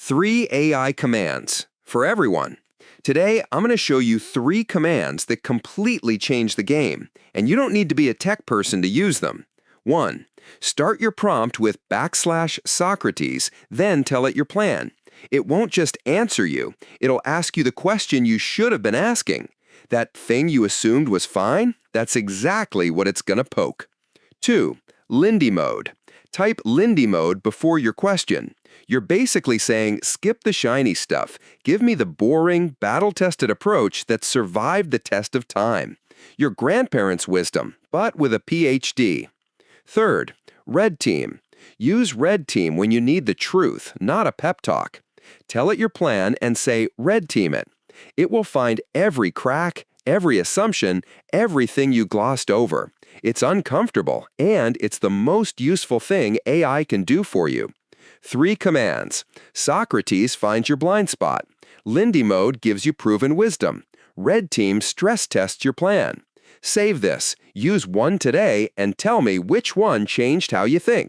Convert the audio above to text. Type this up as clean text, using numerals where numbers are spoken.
3 AI commands for everyone. Today, I'm going to show you 3 commands that completely change the game, and you don't need to be a tech person to use them. 1. Start your prompt with \Socrates, then tell it your plan. It won't just answer you, it'll ask you the question you should have been asking. That thing you assumed was fine? That's exactly what it's going to poke. 2. Lindy mode. Type Lindy mode before your question. You're basically saying, skip the shiny stuff. Give me the boring, battle-tested approach that survived the test of time. Your grandparents' wisdom, but with a PhD. 3rd, Red Team. Use Red Team when you need the truth, not a pep talk. Tell it your plan and say, Red Team it. It will find every crack, every assumption, everything you glossed over. It's uncomfortable, and it's the most useful thing AI can do for you. 3 commands. Socrates finds your blind spot. Lindy mode gives you proven wisdom. Red Team stress tests your plan. Save this, use one today, and tell me which one changed how you think.